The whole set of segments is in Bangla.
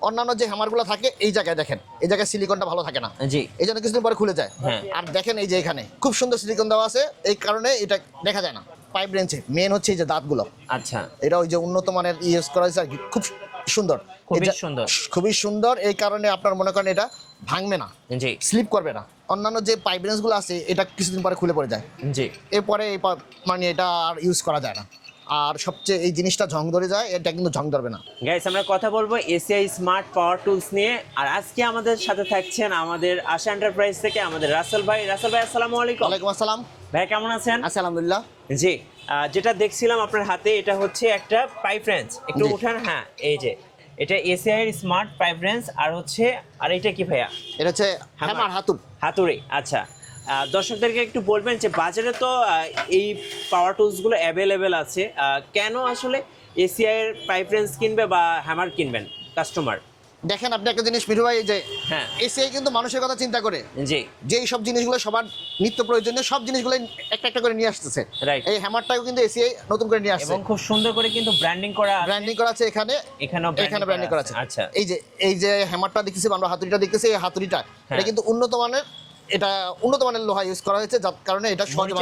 অন্যান্য যে হ্যামারগুলো থাকে এই জায়গায় দেখেন, এই জায়গায় সিলিকনটা ভালো থাকে না, জি, এই জন্য কিছুদিন পরে খুলে যায়। আর দেখেন এই যে এখানে খুব সুন্দর সিলিকন দেওয়া আছে, এই কারণে এটা দেখা যায় না। পাইপ রেঞ্চে মেন হচ্ছে এই যে দাঁতগুলো, আচ্ছা, এটা ওই যে উন্নত মানের ইউজ করা হয়েছে আর কি, খুব সুন্দর, খুবই সুন্দর, খুবই সুন্দর। এই কারণে আপনার মনে করেন এটা ভাঙবে না, জি, স্লিপ করবে না। অন্যান্য যে পাইপ রেঞ্চগুলো আছে এটা কিছুদিন পরে খুলে পড়ে যায়, জি, এরপরে মানে এটা আর ইউজ করা যায় না। আর সবচেয়ে এই জিনিসটা ঝং ধরে যায়, এটা কিন্তু ঝং ধরবে না। গাইস আমরা কথা বলবো এসিআই স্মার্ট পাওয়ার টুলস নিয়ে। আর আজকে আমাদের সাথে থাকছেন আমাদের আশা এন্টারপ্রাইজ থেকে আমাদের রাসেল ভাই। রাসেল ভাই আসসালামু আলাইকুম। ওয়ালাইকুম আসসালাম ভাই কেমন আছেন? আছি আলহামদুলিল্লাহ। জি, যেটা দেখছিলাম আপনার হাতে, এটা হচ্ছে একটা পাইপ রেঞ্চ, একটু জি। উঠান। হ্যাঁ, এই যে এটা এসিআই এর স্মার্ট পাইপ রেঞ্চ। আর হচ্ছে, আর এটা কি ভাইয়া? এটা হচ্ছে হ্যামার হাতুড়। হাতুড়ি। আচ্ছা, দর্শকদেরকে একটু বলবেন যে বাজারে তো এই পাওয়ার টুলসগুলো অ্যাভেলেবেল আছে, কেন আসলে এসিআই এর পাইপ রেঞ্চ কিনবে বা হ্যামার কিনবেন কাস্টমার? দেখেন আপনি একটা জিনিস মিঠু ভাই, যে হ্যাঁ, এসিআই কিন্তু মানুষের কথা চিন্তা করে, জি, যে সব জিনিসগুলো সবার নিত্য প্রয়োজনীয় সব জিনিসগুলো একটা একটা করে নিয়ে আসতেছে। রাইট। এই হ্যামারটাও কিন্তু এসিআই নতুন করে নিয়ে আসছে, এবং খুব সুন্দর করে কিন্তু ব্র্যান্ডিং করা, ব্র্যান্ডিং করা আছে এখানে, এখানেও এখানে ব্র্যান্ডিং করা আছে। আচ্ছা, এই যে হ্যামারটা দেখতেছি, আমরা হাতুড়িটা দেখতেছি, এই হাতুড়িটা এটা কিন্তু উন্নত মানের, এটা উন্নত মানের লোহা ইউজ করা হয়েছে, যার কারণে এটা সহজে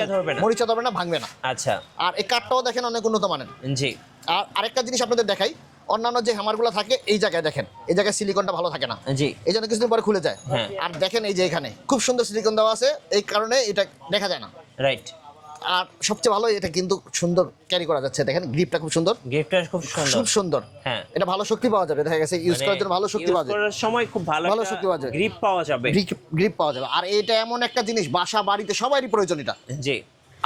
মরিচা ধরবে না, ভাঙবে না। আচ্ছা, আর এই কাঠটাও দেখেন অনেক উন্নত মানের। জি, আর আরেকটা জিনিস আপনাদের দেখাই, অন্যান্য যে হ্যামারগুলো থাকে এই জায়গায় দেখেন, এই জায়গায় সিলিকনটা ভালো থাকে না, জি, এই জন্য কিছুদিন পরে খুলে যায়। আর দেখেন এই যে এখানে খুব সুন্দর সিলিকন দেওয়া আছে, এই কারণে এটা দেখা যায় না। রাইট। আর সবচেয়ে ভালো, এটা কিন্তু সুন্দর ক্যারি করা যাচ্ছে, দেখেন গ্রিপটা খুব সুন্দর, গিফটটা খুব সুন্দর, খুব সুন্দর। হ্যাঁ, এটা ভালো শক্তি পাওয়া যাবে, দেখা গেছে ইউজ করার জন্য ভালো শক্তি পাওয়া যাবে, করার সময় খুব ভালো ভালো শক্তি পাওয়া যাবে, গ্রিপ পাওয়া যাবে, গ্রিপ পাওয়া যাবে। আর এটা এমন একটা জিনিস বাসা বাড়িতে সবারই প্রয়োজন। এটা জি,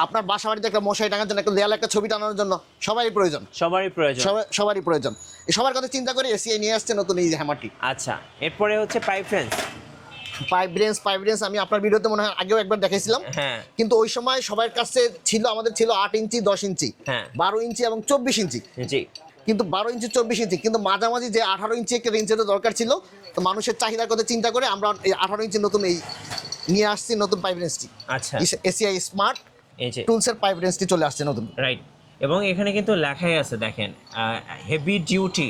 আপনার বাসা বাড়িতে একটা মশারি টাঙার জন্য, একটা দেয়ালে একটা ছবি টানানোর জন্য সবারই প্রয়োজন, সবারই প্রয়োজন, সবারই প্রয়োজন। এই সবার কথা চিন্তা করে এসিআই নিয়ে আসছে নতুন এই হ্যামারটি। আচ্ছা, এরপরে হচ্ছে পাইপ রেঞ্চ। পাইপ রেঞ্চ আমি আপনার ভিডিওতে মনে হয় আগেও একবার দেখাইছিলাম, হ্যাঁ, কিন্তু ওই সময় সবার কাছে ছিল, আমাদের ছিল 8 ইঞ্চি, 10 ইঞ্চি, হ্যাঁ, 12 ইঞ্চি এবং 24 ইঞ্চি। জি, কিন্তু 12 ইঞ্চি 24 ইঞ্চি, কিন্তু মাঝামাঝি যে 18 ইঞ্চি একটা রেঞ্জের দরকার ছিল, তো মানুষের চাহিদার কথা চিন্তা করে আমরা এই 18 ইঞ্চি নতুন এই নিয়ে আসছি, নতুন পাইপ রেঞ্জটি। আচ্ছা, এসিআই স্মার্ট এই যে টুলসের পাইপ রেঞ্জটি চলে আসছে নতুন। রাইট। এবং এখানে কিন্তু লেখাই আছে, দেখেন, হেভি ডিউটি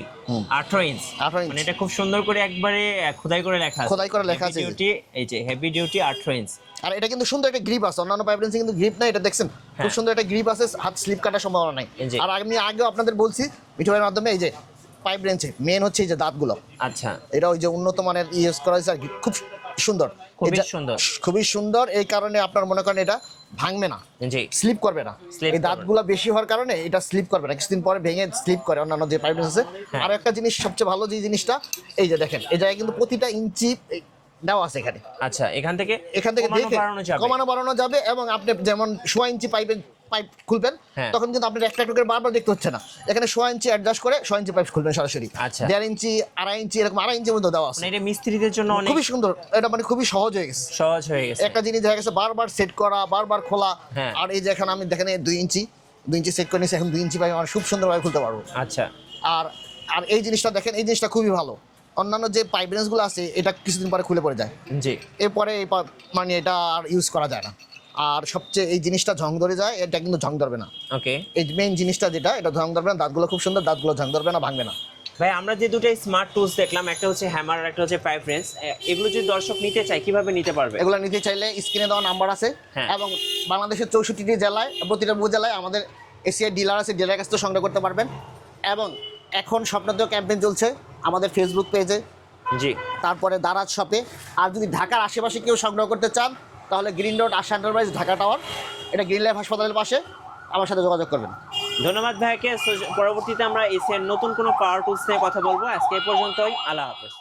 18 ইঞ্চ, 18 ইঞ্চ মানে এটা খুব সুন্দর করে একবারে খোদাই করে লেখা আছে, খোদাই করে লেখা আছে। ডিউটি, এই যে হেভি ডিউটি 18 ইঞ্চ। আর এটা কিন্তু সুন্দর একটা গ্রিপ আছে, অন্যান্য পাইপ রেঞ্জে কিন্তু গ্রিপ নাই, এটা দেখছেন খুব সুন্দর একটা গ্রিপ আছে, হাত স্লিপ কাটার সম্ভাবনা নাই। আর আমি আগেও আপনাদের বলছি ভিডিওর মাধ্যমে, এই যে পাইপ রেঞ্জে মেন হচ্ছে এই যে দাঁতগুলো, আচ্ছা, এটা ওই যে উন্নত মানের ইউজ করা হয়েছে আর কি, খুব সুন্দর, খুবই সুন্দর, খুবই সুন্দর। এই কারণে আপনার মনে করেন এটা ভাঙবে না, জি, স্লিপ করবে না। এই দাঁতগুলো বেশি হওয়ার কারণে এটা স্লিপ করবে না, কিছুদিন পরে ভেঙে স্লিপ করে অন্যান্য যে পাইপ রেঞ্জ আছে। আর একটা জিনিস সবচেয়ে ভালো যে জিনিসটা, এই যে দেখেন এই জায়গায় কিন্তু প্রতিটা ইঞ্চি দেওয়া আছে এখানে। আচ্ছা, এখান থেকে দেখে কমানো বাড়ানো যাবে। এবং আপনি যেমন 1.5 ইঞ্চি পাইপ খুলবেন, তখন কিন্তু আপনার একটা করে বারবার দেখতে হচ্ছে না, এখানে 1.5 ইঞ্চি অ্যাডজাস্ট করে 1.5 ইঞ্চি পাইপ খুলবেন সরাসরি। আচ্ছা, 1.5 ইঞ্চি, 2.5 ইঞ্চি, এরকম 2.5 ইঞ্চির মধ্যে দেওয়া আছে। এটা মিস্ত্রিদের জন্য অনেক খুবই সুন্দর, এটা মানে খুবই সহজ হয়ে গেছে, সহজ হয়ে গেছে। একটা জিনিস দেখা গেছে বারবার সেট করা, বারবার খোলা। আর এই যে এখন আমি দেখেন 2 ইঞ্চি সেট করে নিয়েছি, এখন 2 ইঞ্চি পাইপ আমরা খুব সুন্দরভাবে খুলতে পারবো। আচ্ছা, আর আর এই জিনিসটা দেখেন, এই জিনিসটা খুবই ভালো। অন্যান্য যে পাইপ রেঞ্জগুলো আছে এটা কিছুদিন পরে খুলে পড়ে যায়, জি, এরপরে মানে এটা আর ইউজ করা যায় না। আর সবচেয়ে এই জিনিসটা ঝং ধরে যায়, এটা কিন্তু ঝং ধরবে না। ওকে, এই মেইন জিনিসটা যেটা, এটা ঝং ধরবে না, দাঁতগুলো খুব সুন্দর, দাঁতগুলো ঝং ধরবে না, ভাঙবে না। ভাই আমরা যে দুটো স্মার্ট টুলস দেখলাম, একটা হচ্ছে হ্যামার আর একটা হচ্ছে পাইপ রেঞ্চ, এগুলো যদি দর্শক নিতে চায় কিভাবে নিতে পারবে? এগুলো নিতে চাইলে স্ক্রিনে দেওয়া নাম্বার আছে, এবং বাংলাদেশের 64টি জেলায়, প্রতিটা উপজেলায় আমাদের এসিআই ডিলার আছে, ডিলারের কাছ থেকে সংগ্রহ করতে পারবেন। এবং এখন স্বপ্নদেহ ক্যাম্পেইন চলছে আমাদের ফেসবুক পেজে, জি, তারপরে দারাজ শপে। আর যদি ঢাকার আশেপাশে কেউ সংগ্রহ করতে চান, তাহলে গ্রিন রোড আশা এন্টারপ্রাইজ, ঢাকা টাওয়ার, এটা গ্রিন লাইফ হাসপাতালের পাশে, আমার সাথে যোগাযোগ করবেন। ধন্যবাদ ভাইকে। পরবর্তীতে আমরা এসিআই নতুন কোনো পাওয়ার টুলস নিয়ে কথা বলবো। আজকে এই পর্যন্তই, আল্লাহ হাফেজ।